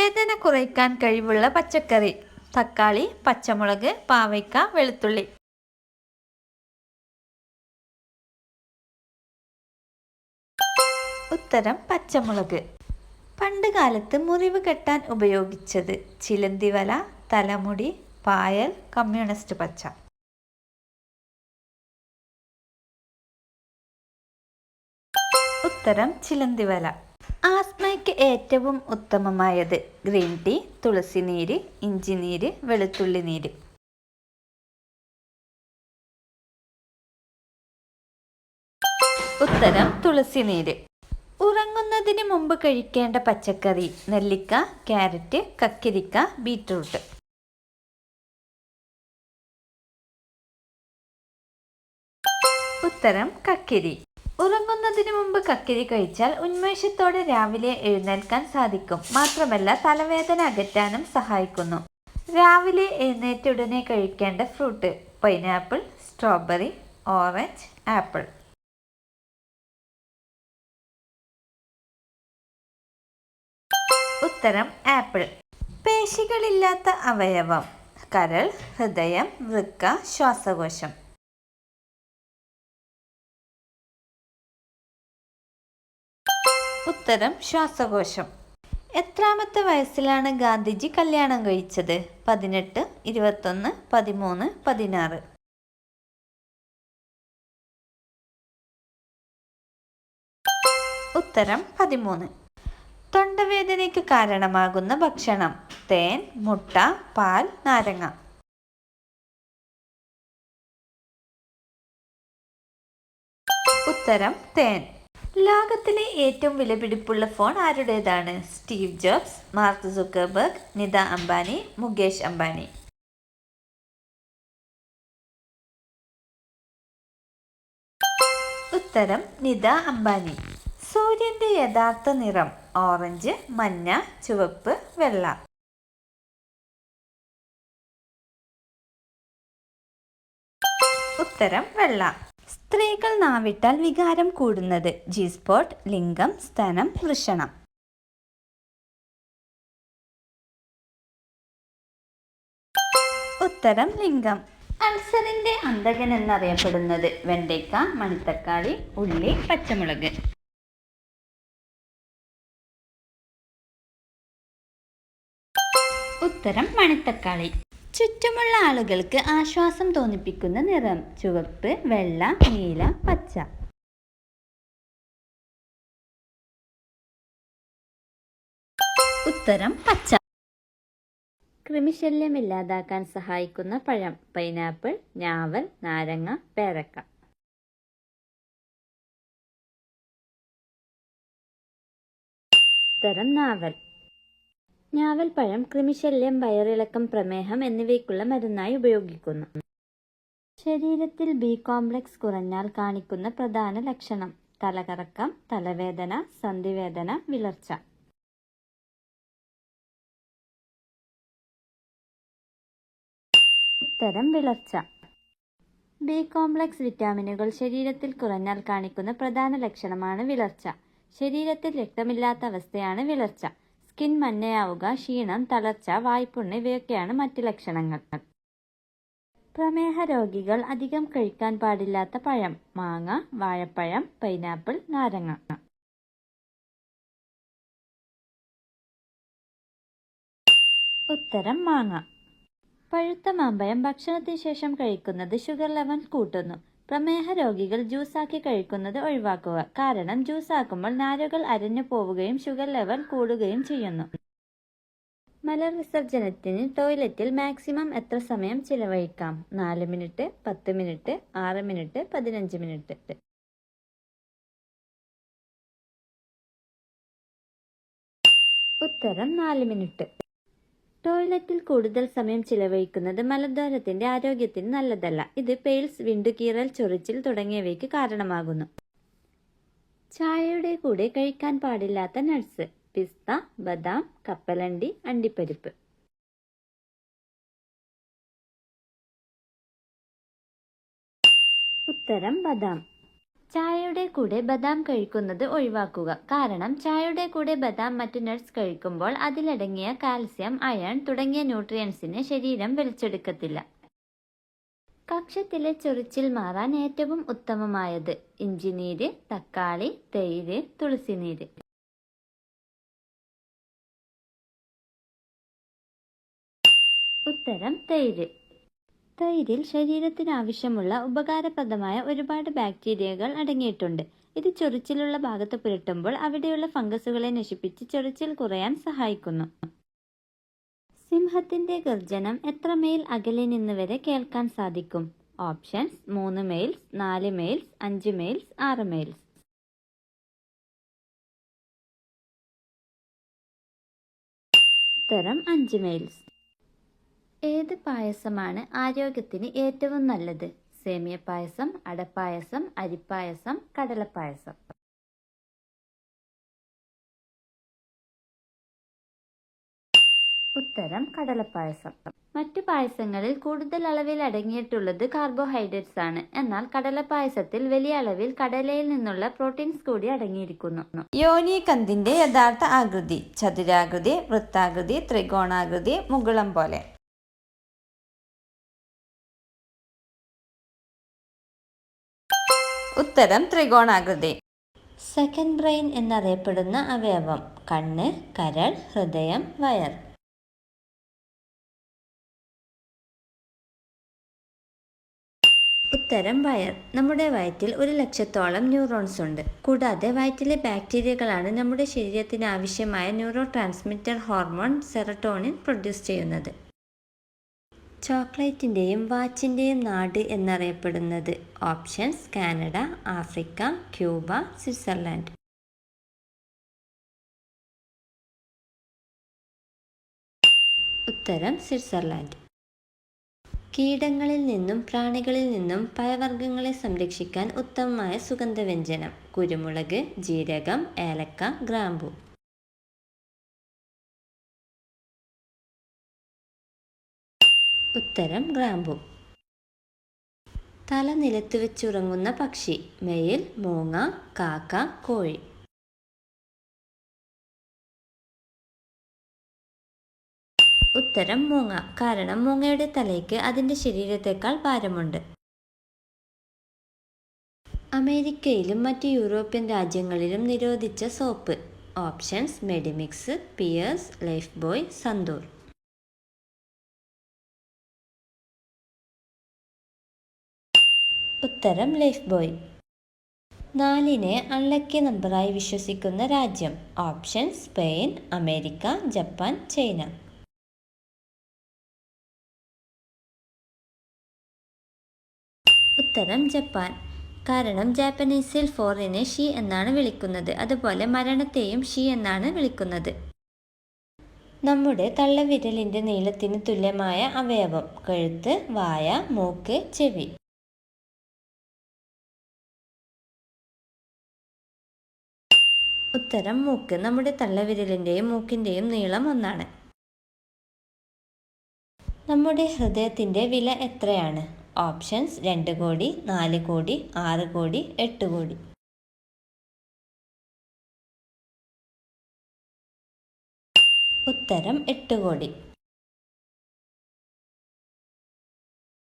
വേദന കുറയ്ക്കാൻ കഴിവുള്ള പച്ചക്കറി: തക്കാളി, പച്ചമുളക്, പാവയ്ക്ക, വെളുത്തുള്ളി. ഉത്തരം പച്ചമുളക്. പണ്ട് കാലത്ത് മുറിവ് കെട്ടാൻ ഉപയോഗിച്ചത്: ചിലന്തിവല, തലമുടി, പായൽ, കമ്മ്യൂണിസ്റ്റ് പച്ച. ഉത്തരം ചിലന്തിവല. ആസ്മയ്ക്ക് ഏറ്റവും ഉത്തമമായത്: ഗ്രീൻ ടീ, തുളസിനീര്, ഇഞ്ചിനീര്, വെളുത്തുള്ളി നീര്. ഉത്തരം തുളസിനീര്. ഉറങ്ങുന്നതിന് മുമ്പ് കഴിക്കേണ്ട പച്ചക്കറി: നെല്ലിക്ക, ക്യാരറ്റ്, കക്കിരിക്ക, ബീറ്റ്റൂട്ട്. ഉത്തരം കക്കിരി. ഉറങ്ങുന്നതിന് മുമ്പ് കക്കിരി കഴിച്ചാൽ ഉന്മേഷത്തോടെ രാവിലെ എഴുന്നേൽക്കാൻ സാധിക്കും. മാത്രമല്ല തലവേദന അകറ്റാനും സഹായിക്കുന്നു. രാവിലെ എഴുന്നേറ്റ ഉടനെ കഴിക്കേണ്ട fruit: pineapple, strawberry, orange, apple. ഉത്തരം ആപ്പിൾ. പേശികളില്ലാത്ത അവയവം: കരൾ, ഹൃദയം, വൃക്ക, ശ്വാസകോശം. ഉത്തരം ശ്വാസകോശം. എത്രാമത്തെ വയസ്സിലാണ് ഗാന്ധിജി കല്യാണം കഴിച്ചത്? 18, 21, 13, 16. ഉത്തരം 13. തൊണ്ടവേദനയ്ക്ക് കാരണമാകുന്ന ഭക്ഷണം: തേൻ, മുട്ട, പാൽ, നാരങ്ങ. ഉത്തരം തേൻ. ലോകത്തിലെ ഏറ്റവും വിലപിടിപ്പുള്ള ഫോൺ ആരുടേതാണ്? Steve Jobs, Mark Zuckerberg, Nita Ambani, Mukesh Ambani. ഉത്തരം നിത അംബാനി. സൂര്യന്റെ യഥാർത്ഥ നിറം: ഓറഞ്ച്, മഞ്ഞ, ചുവപ്പ്, വെള്ള. ഉത്തരം വെള്ള. സ്ത്രീകൾ നാവിട്ടാൽ വികാരം കൂടുന്നത്: ജി സ്പോട്ട്, ലിംഗം, സ്തനം, വൃഷണം. ഉത്തരം ലിംഗം. അൾസറിന്റെ അന്തകൻ എന്നറിയപ്പെടുന്നത്: വെണ്ടയ്ക്ക, മണിത്തക്കാളി, ഉള്ളി, പച്ചമുളക്. ഉത്തരം മണിത്തക്കാളി. ചുറ്റുമുള്ള ആളുകൾക്ക് ആശ്വാസം തോന്നിപ്പിക്കുന്ന നിറം: ചുവപ്പ്, വെള്ള, നീല, പച്ച. ഉത്തരം പച്ച. കൃമിശല്യം ഇല്ലാതാക്കാൻ സഹായിക്കുന്ന പഴം: പൈനാപ്പിൾ, ഞാവൽ, നാരങ്ങ, പേരക്ക. ഉത്തരം നാവൽ. ഞാവൽ പഴം കൃമിശല്യം, വയറിളക്കം, പ്രമേഹം എന്നിവയ്ക്കുള്ള മരുന്നായി ഉപയോഗിക്കുന്നു. ശരീരത്തിൽ ബി കോംപ്ലക്സ് കുറഞ്ഞാൽ കാണിക്കുന്ന പ്രധാന ലക്ഷണം: തലകറക്കം, തലവേദന, സന്ധിവേദന, വിളർച്ച. ഉത്തരം വിളർച്ച. ബി കോംപ്ലക്സ് വിറ്റാമിനുകൾ ശരീരത്തിൽ കുറഞ്ഞാൽ കാണിക്കുന്ന പ്രധാന ലക്ഷണമാണ് വിളർച്ച. ശരീരത്തിൽ രക്തമില്ലാത്ത അവസ്ഥയാണ് വിളർച്ച. സ്കിൻ മഞ്ഞയാവുക, ക്ഷീണം, തളർച്ച, വായ്പുണ്ണ് ഇവയൊക്കെയാണ് മറ്റ് ലക്ഷണങ്ങൾ. പ്രമേഹ രോഗികൾ അധികം കഴിക്കാൻ പാടില്ലാത്ത പഴം: മാങ്ങ, വാഴപ്പഴം, പൈനാപ്പിൾ, നാരങ്ങ. ഉത്തരം മാങ്ങ. പഴുത്ത മാമ്പഴം ഭക്ഷണത്തിന് ശേഷം കഴിക്കുന്നത് ഷുഗർ ലെവൽ കൂട്ടുന്നു. പ്രമേഹ രോഗികൾ ജ്യൂസാക്കി കഴിക്കുന്നത് ഒഴിവാക്കുക. കാരണം ജ്യൂസാക്കുമ്പോൾ നാരുകൾ അരഞ്ഞു പോവുകയും ഷുഗർ ലെവൽ കൂടുകയും ചെയ്യുന്നു. മലവിസർജനത്തിന് ടോയ്ലറ്റിൽ മാക്സിമം എത്ര സമയം ചിലവഴിക്കാം? 4 മിനിറ്റ്, 10 മിനിറ്റ്, 6 മിനിറ്റ്, 15 മിനിറ്റ്. ഉത്തരം 4 മിനിറ്റ്. ടോയ്ലറ്റിൽ കൂടുതൽ സമയം ചിലവഴിക്കുന്നത് മലദ്വാരത്തിന്റെ ആരോഗ്യത്തിന് നല്ലതല്ല. ഇത് പെയിൽസ്, വിണ്ടുകീറൽ, ചൊറിച്ചിൽ തുടങ്ങിയവയ്ക്ക് കാരണമാകുന്നു. ചായയുടെ കൂടെ കഴിക്കാൻ പാടില്ലാത്ത നട്ട്സ്: പിസ്ത, ബദാം, കപ്പലണ്ടി, അണ്ടിപ്പരിപ്പ്. ഉത്തരം ബദാം. ചായയുടെ കൂടെ ബദാം കഴിക്കുന്നത് ഒഴിവാക്കുക. കാരണം ചായയുടെ കൂടെ ബദാം മറ്റ് നട്ട്സ് കഴിക്കുമ്പോൾ അതിലടങ്ങിയ കാൽസ്യം, അയൺ തുടങ്ങിയ ന്യൂട്രിയൻസിനെ ശരീരം വലിച്ചെടുക്കത്തില്ല. കക്ഷത്തിലെ ചൊറിച്ചിൽ മാറാൻ ഏറ്റവും ഉത്തമമായത് ഇഞ്ചിനീര്, തക്കാളി, തൈര്, തുളസിനീര്. ഉത്തരം തൈര്. തൈരിൽ ശരീരത്തിന് ആവശ്യമുള്ള ഉപകാരപ്രദമായ ഒരുപാട് ബാക്ടീരിയകൾ അടങ്ങിയിട്ടുണ്ട്. ഇത് ചൊറിച്ചിലുള്ള ഭാഗത്ത് പുരട്ടുമ്പോൾ അവിടെയുള്ള ഫംഗസുകളെ നശിപ്പിച്ച് ചൊറിച്ചിൽ കുറയാൻ സഹായിക്കുന്നു. സിംഹത്തിന്റെ ഗർജനം എത്ര മൈൽ അകലെ നിന്ന് വരെ കേൾക്കാൻ സാധിക്കും? Options: 3 miles, 4 miles, 5 miles, 6 miles. ഉത്തരം 5 മൈൽസ്. ഏത് പായസമാണ് ആരോഗ്യത്തിന് ഏറ്റവും നല്ലത്? സേമിയ പായസം, അടപ്പായസം, അരിപ്പായസം, കടലപ്പായസം. ഉത്തരം കടലപ്പായസം. മറ്റു പായസങ്ങളിൽ കൂടുതൽ അളവിൽ അടങ്ങിയിട്ടുള്ളത് കാർബോഹൈഡ്രേറ്റ്സ് ആണ്. എന്നാൽ കടലപ്പായസത്തിൽ വലിയ അളവിൽ കടലയിൽ നിന്നുള്ള പ്രോട്ടീൻസ് കൂടി അടങ്ങിയിരിക്കുന്നു. യോനികന്തിന്റെ യഥാർത്ഥ ആകൃതി: ചതുരാകൃതി, വൃത്താകൃതി, ത്രികോണാകൃതി, മുകുളം പോലെ. ഉത്തരം ത്രികോണാകൃതി. സെക്കൻഡ് ബ്രെയിൻ എന്നറിയപ്പെടുന്ന അവയവം: കണ്ണ്, കരൾ, ഹൃദയം, വയർ. ഉത്തരം വയർ. നമ്മുടെ വയറ്റിൽ 1,00,000-ഓളം ന്യൂറോൺസ് ഉണ്ട്. കൂടാതെ വയറ്റിലെ ബാക്ടീരിയകളാണ് നമ്മുടെ ശരീരത്തിന് ആവശ്യമായ neuro transmitter hormone serotonin produce ചെയ്യുന്നത്. ചോക്ലേറ്റിൻ്റെയും വാച്ചിൻ്റെയും നാട് എന്നറിയപ്പെടുന്നത്? Options: Canada, Africa, Cuba, Switzerland. ഉത്തരം സ്വിറ്റ്സർലൻഡ്. കീടങ്ങളിൽ നിന്നും പ്രാണികളിൽ നിന്നും പഴവർഗ്ഗങ്ങളെ സംരക്ഷിക്കാൻ ഉത്തമമായ സുഗന്ധവ്യഞ്ജനം: കുരുമുളക്, ജീരകം, ഏലക്ക, ഗ്രാമ്പു. ഉത്തരം ഗ്രാമ്പു. തല നിലത്ത് വെച്ചുറങ്ങുന്ന പക്ഷി: മയിൽ, മൂങ്ങ, കാക്ക, കോഴി. ഉത്തരം മൂങ്ങ. കാരണം മൂങ്ങയുടെ തലയ്ക്ക് അതിൻ്റെ ശരീരത്തേക്കാൾ ഭാരമുണ്ട്. അമേരിക്കയിലും മറ്റ് യൂറോപ്യൻ രാജ്യങ്ങളിലും നിരോധിച്ച soap? Options: Medimix, Pears, Lifebuoy, Santoor. ഉത്തരം ലൈഫ് ബോയ്. 4-നെ അൺലക്കി നമ്പറായി വിശ്വസിക്കുന്ന രാജ്യം? Options: Spain, America, Japan, China. ഉത്തരം ജപ്പാൻ. കാരണം ജാപ്പനീസിൽ 4-നെ ഷി എന്നാണ് വിളിക്കുന്നത്. അതുപോലെ മരണത്തെയും ഷി എന്നാണ് വിളിക്കുന്നത്. നമ്മുടെ തള്ളവിരലിൻ്റെ നീളത്തിന് തുല്യമായ അവയവം? കഴുത്ത്, വായ, മൂക്ക്, ചെവി. ഉത്തരം മൂക്ക്. നമ്മുടെ തള്ളവിരലിൻ്റെയും മൂക്കിൻ്റെയും നീളം ഒന്നാണ്. നമ്മുടെ ഹൃദയത്തിൻ്റെ വില എത്രയാണ്? ഓപ്ഷൻസ്: 2 കോടി, 4 കോടി, 6 കോടി, 8 കോടി. ഉത്തരം 8 കോടി.